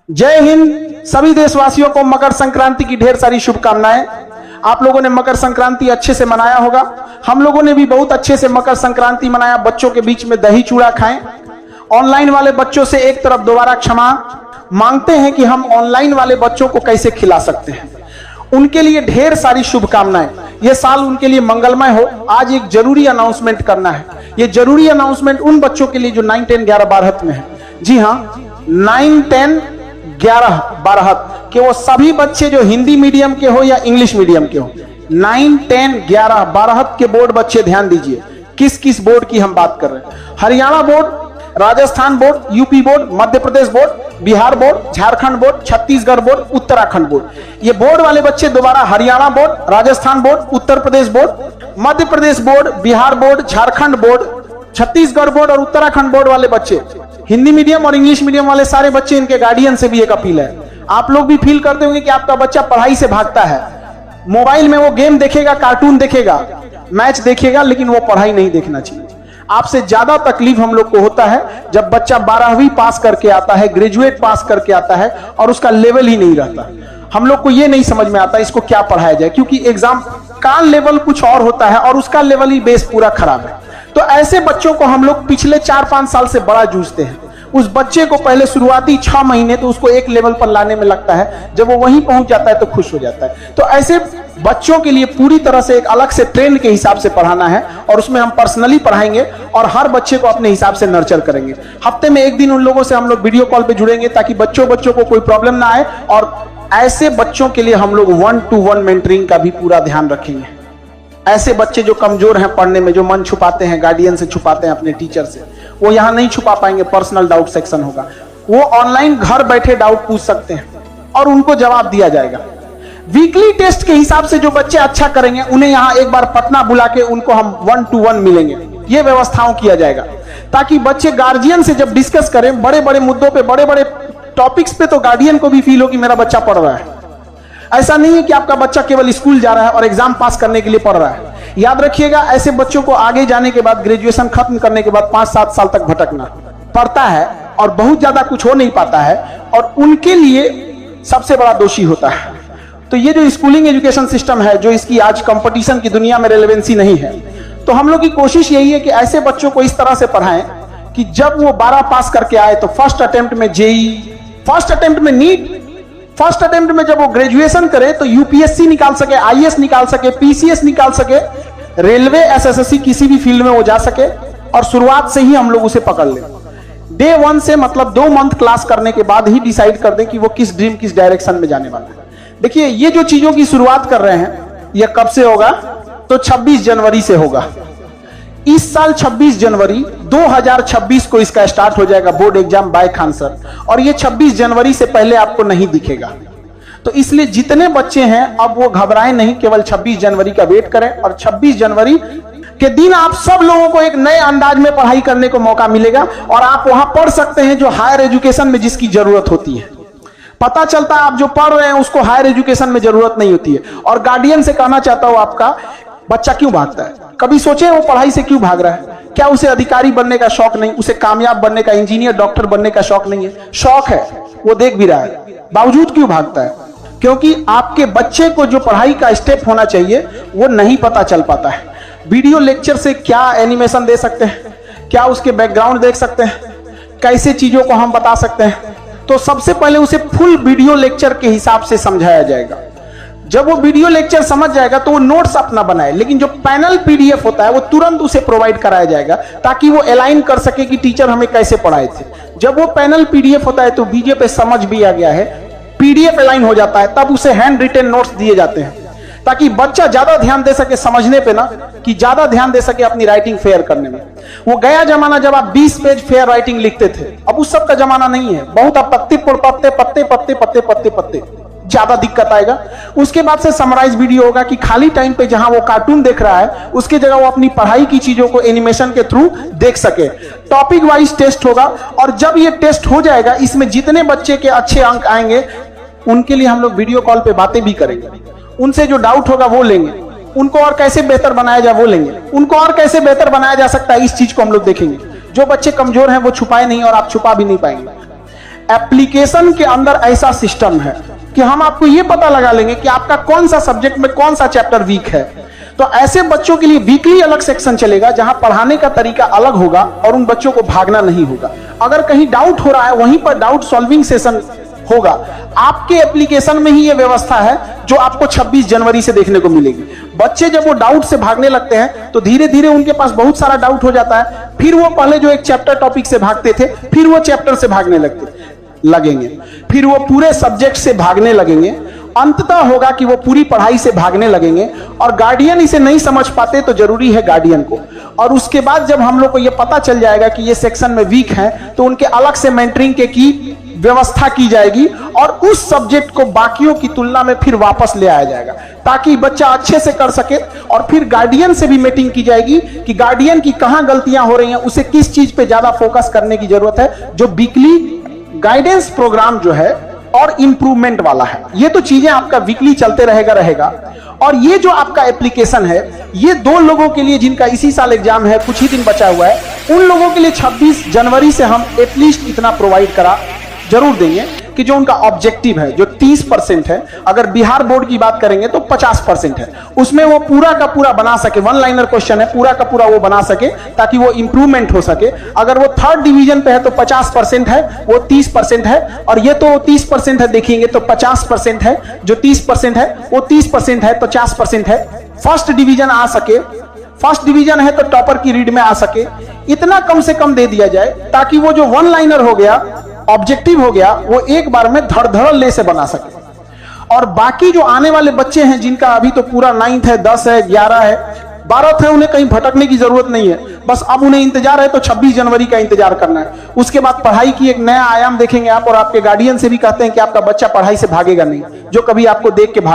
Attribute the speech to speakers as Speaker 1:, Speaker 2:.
Speaker 1: जय हिंद। सभी देशवासियों को मकर संक्रांति की ढेर सारी शुभकामनाएं। आप लोगों ने मकर संक्रांति अच्छे से मनाया होगा। हम लोगों ने भी बहुत अच्छे से मकर संक्रांति मनाया। बच्चों के बीच में दही चूड़ा खाएं। ऑनलाइन वाले बच्चों से एक तरफ दोबारा क्षमा मांगते हैं कि हम ऑनलाइन वाले बच्चों को कैसे खिला सकते हैं। उनके लिए ढेर सारी शुभकामनाएं। ये साल उनके लिए मंगलमय हो। आज एक जरूरी अनाउंसमेंट करना है। ये जरूरी अनाउंसमेंट उन बच्चों के लिए जो 9, 10, 11, 12 में है। जी हाँ, 9, 10, 11, 12 के वो सभी बच्चे जो हिंदी मीडियम के हो या इंग्लिश मीडियम के हो। 9, 10, 11, 12 के बोर्ड बच्चे ध्यान दीजिए। किस किस बोर्ड की हम बात कर रहे हैं? Haryana board, Rajasthan board, UP board, Madhya Pradesh board, Bihar board, Jharkhand board, Chhattisgarh board, Uttarakhand board. ये बोर्ड वाले बच्चे दोबारा Haryana board, Rajasthan board, Uttar Pradesh board, Madhya Pradesh board, Bihar board, Jharkhand board, Chhattisgarh board और उत्तराखंड बोर्ड वाले बच्चे, हिंदी मीडियम और इंग्लिश मीडियम वाले सारे बच्चे, इनके गार्डियन से भी एक अपील है। आप लोग भी फील करते होंगे कि आपका बच्चा पढ़ाई से भागता है। मोबाइल में वो गेम देखेगा, कार्टून देखेगा, मैच देखेगा, लेकिन वो पढ़ाई नहीं देखना चाहिए। आपसे ज्यादा तकलीफ हम लोग को होता है जब बच्चा 12वीं पास करके आता है, ग्रेजुएट पास करके आता है और उसका लेवल ही नहीं रहता। हम लोग को ये नहीं समझ में आता इसको क्या पढ़ाया जाए, क्योंकि एग्जाम का लेवल कुछ और होता है और उसका लेवल ही बेस पूरा खराब है। तो ऐसे बच्चों को हम लोग पिछले 4-5 साल से बड़ा जूझते हैं। उस बच्चे को पहले शुरुआती 6 महीने तो उसको एक लेवल पर लाने में लगता है। जब वो वहीं पहुंच जाता है तो खुश हो जाता है। तो ऐसे बच्चों के लिए पूरी तरह से एक अलग से ट्रेंड के हिसाब से पढ़ाना है और उसमें हम पर्सनली पढ़ाएंगे और हर बच्चे को अपने हिसाब से नर्चर करेंगे। हफ्ते में एक दिन उन लोगों से हम लोग वीडियो कॉल पे जुड़ेंगे ताकि बच्चों को कोई प्रॉब्लम ना आए। और ऐसे बच्चों के लिए हम लोग 1-to-1 मेंटरिंग का भी पूरा ध्यान रखेंगे। ऐसे बच्चे जो कमजोर हैं पढ़ने में, जो मन छुपाते हैं, गार्डियन से छुपाते हैं, अपने टीचर से, वो यहाँ नहीं छुपा पाएंगे। पर्सनल डाउट सेक्शन होगा। वो ऑनलाइन घर बैठे डाउट पूछ सकते हैं और उनको जवाब दिया जाएगा। वीकली टेस्ट के हिसाब से जो बच्चे अच्छा करेंगे उन्हें यहाँ एक बार पटना बुला के उनको हम 1-to-1 मिलेंगे। ये व्यवस्थाओं किया जाएगा ताकि बच्चे गार्जियन से जब डिस्कस करें बड़े बड़े मुद्दों पे, बड़े बड़े टॉपिक्स पे, तो गार्डियन को भी फील हो कि मेरा बच्चा पढ़ रहा है। ऐसा नहीं है कि आपका बच्चा केवल स्कूल जा रहा है और एग्जाम पास करने के लिए पढ़ रहा है। याद रखिएगा, ऐसे बच्चों को आगे जाने के बाद, ग्रेजुएशन खत्म करने के बाद 5-7 साल तक भटकना पड़ता है और बहुत ज्यादा कुछ हो नहीं पाता है और उनके लिए सबसे बड़ा दोषी होता है। तो ये जो स्कूलिंग एजुकेशन सिस्टम है, जो इसकी आज कंपटीशन की दुनिया में रेलेवेंसी नहीं है, तो हम लोग की कोशिश यही है कि ऐसे बच्चों को इस तरह से पढ़ाएं कि जब वो 12 पास करके आए तो फर्स्ट अटेम्प्ट में जेई, फर्स्ट अटेम्प्ट में नीट, फर्स्ट अटेम्प्ट में जब वो ग्रेजुएशन करे तो यूपीएससी निकाल सके, आईएएस निकाल सके, पीसीएस निकाल सके, रेलवे, एसएससी, किसी भी फील्ड में वो जा सके। और शुरुआत से ही हम लोग उसे पकड़ लें। डे 1 से, मतलब 2 मंथ क्लास करने के बाद ही डिसाइड कर दें कि वो किस ड्रीम, किस डायरेक्शन में जाने वाला है। देखिए, ये जो चीजों की शुरुआत कर रहे हैं, ये कब से होगा? तो 26 जनवरी से होगा। इस साल 26 जनवरी 2026 को इसका स्टार्ट हो जाएगा बोर्ड एग्जाम बाय खानसर, और ये 26 जनवरी से पहले आपको नहीं दिखेगा। तो इसलिए जितने बच्चे हैं अब वो घबराएं नहीं, केवल 26 जनवरी का वेट करें। और 26 जनवरी के दिन आप सब लोगों को एक नए अंदाज में पढ़ाई करने को मौका मिलेगा और आप वहां पढ़ सकते हैं जो हायर एजुकेशन में जिसकी जरूरत होती है। पता चलता है आप जो पढ़ रहे हैं उसको हायर एजुकेशन में जरूरत नहीं होती है। और गार्डियन से कहना चाहता हूं, आपका बच्चा क्यों भागता है? कभी सोचे वो पढ़ाई से क्यों भाग रहा है? क्या उसे अधिकारी बनने का शौक नहीं? उसे कामयाब बनने का, इंजीनियर, डॉक्टर बनने का शौक नहीं है? शौक है, वो देख भी रहा है, बावजूद क्यों भागता है? क्योंकि आपके बच्चे को जो पढ़ाई का स्टेप होना चाहिए वो नहीं पता चल पाता है। वीडियो लेक्चर से क्या एनिमेशन दे सकते हैं, क्या उसके बैकग्राउंड देख सकते हैं, कैसे चीजों को हम बता सकते हैं? तो सबसे पहले उसे फुल वीडियो लेक्चर के हिसाब से समझाया जाएगा। जब वो वीडियो लेक्चर समझ जाएगा तो वो नोट्स अपना बनाए, लेकिन जो पैनल पीडीएफ होता है वो तुरंत उसे प्रोवाइड कराया जाएगा ताकि वो अलाइन कर सके कि टीचर हमें कैसे पढ़ाए थे। जब वो पैनल पीडीएफ होता है तो वीडियो पे समझ भी आ गया है, पीडीएफ अलाइन हो जाता है, तब उसे हैंड रिटेन नोट्स दिए जाते हैं ताकि बच्चा ज्यादा ध्यान दे सके समझने पे, ना कि ज्यादा ध्यान दे सके अपनी राइटिंग फेयर करने में। वो गया जमाना जब आप 20 पेज फेयर राइटिंग लिखते थे, अब उस सब का जमाना नहीं है। बहुत अब पत्ते पत्ते पत्ते पत्ते पत्ते पत्ते पत्ते ज्यादा दिक्कत आएगा। उसके बाद से समराइज वीडियो होगा कि खाली टाइम पे जहां वो कार्टून देख रहा है उसकी जगह वो अपनी पढ़ाई की चीजों को एनिमेशन के थ्रू देख सके। टॉपिक वाइज टेस्ट होगा और जब ये टेस्ट हो जाएगा, इसमें जितने बच्चे के अच्छे अंक आएंगे उनके लिए हम लोग वीडियो कॉल पे बातें भी करेंगे। उनसे जो डाउट होगा वो लेंगे, उनको और कैसे बेहतर बनाया जाए वो लेंगे, उनको और कैसे बेहतर बनाया जा सकता है इस चीज को हम लोग देखेंगे। जो बच्चे कमजोर हैं वो छुपाए नहीं और आप छुपा भी नहीं पाएंगे। एप्लीकेशन के अंदर ऐसा सिस्टम है कि हम आपको यह पता लगा लेंगे कि आपका कौन सा सब्जेक्ट में कौन सा चैप्टर वीक है। तो ऐसे बच्चों के लिए वीकली अलग सेक्शन चलेगा जहां पढ़ाने का तरीका अलग होगा और उन बच्चों को भागना नहीं होगा। अगर कहीं डाउट हो रहा है वहीं पर डाउट सॉल्विंग सेशन होगा। आपके एप्लीकेशन में ही यह व्यवस्था है जो आपको 26 जनवरी से देखने को मिलेगी। बच्चे जब वो डाउट से भागने लगते हैं तो धीरे धीरे उनके पास बहुत सारा डाउट हो जाता है, फिर वो पहले जो एक चैप्टर टॉपिक से भागते थे फिर वो चैप्टर से भागने लगेंगे, फिर वो पूरे सब्जेक्ट से भागने लगेंगे। अंततः होगा कि वो पूरी पढ़ाई से भागने लगेंगे और गार्डियन इसे नहीं समझ पाते तो जरूरी है गार्डियन को। और उसके बाद जब हम लोग को ये पता चल जाएगा कि ये सेक्शन में वीक है तो उनके अलग से मेंटरिंग के की व्यवस्था की जाएगी और उस सब्जेक्ट को बाकियों की तुलना में फिर वापस ले आया जाएगा ताकि बच्चा अच्छे से कर सके। और फिर गार्डियन से भी मीटिंग की जाएगी कि गार्डियन की कहां गलतियां हो रही हैं, उसे किस चीज पे ज्यादा फोकस करने की जरूरत है। जो वीकली गाइडेंस प्रोग्राम जो है और इंप्रूवमेंट वाला है, ये तो चीजें आपका वीकली चलते रहेगा। और ये जो आपका एप्लीकेशन है ये 2 लोगों के लिए जिनका इसी साल एग्जाम है, कुछ ही दिन बचा हुआ है, उन लोगों के लिए 26 जनवरी से हम एटलीस्ट इतना प्रोवाइड करा जरूर देंगे कि जो उनका ऑब्जेक्टिव है जो 30% है, अगर बिहार बोर्ड की बात करेंगे तो 50% है, उसमें वो पूरा का पूरा बना सके। 1 लाइनर क्वेश्चन है, पूरा का पूरा वो बना सके ताकि वो इंप्रूवमेंट हो सके। अगर वो 3rd डिवीजन पे है तो 50% है, वो 30% है। और ये तो 30% है, देखेंगे तो 50% है, जो 30% है वो 30% है तो 50% है। फर्स्ट डिवीजन आ सके, फर्स्ट डिवीजन है तो टॉपर की रीड में आ सके, इतना कम से कम दे दिया जाए ताकि वो जो 1 लाइनर हो गया, ऑब्जेक्टिव हो गया, वो एक बार में धड़ से बना सके। और बाकी जो आने वाले बच्चे हैं जिनका अभी तो पूरा 9th है, 10 है, 11 है, 12th है, उन्हें कहीं भटकने की जरूरत नहीं है। बस अब उन्हें इंतजार है तो 26 जनवरी का इंतजार करना है। उसके बाद पढ़ाई की एक नया आयाम देखेंगे आप और आपके गार्डियन से भी कहते हैं कि आपका बच्चा पढ़ाई से भागेगा नहीं, जो कभी आपको देख के भाग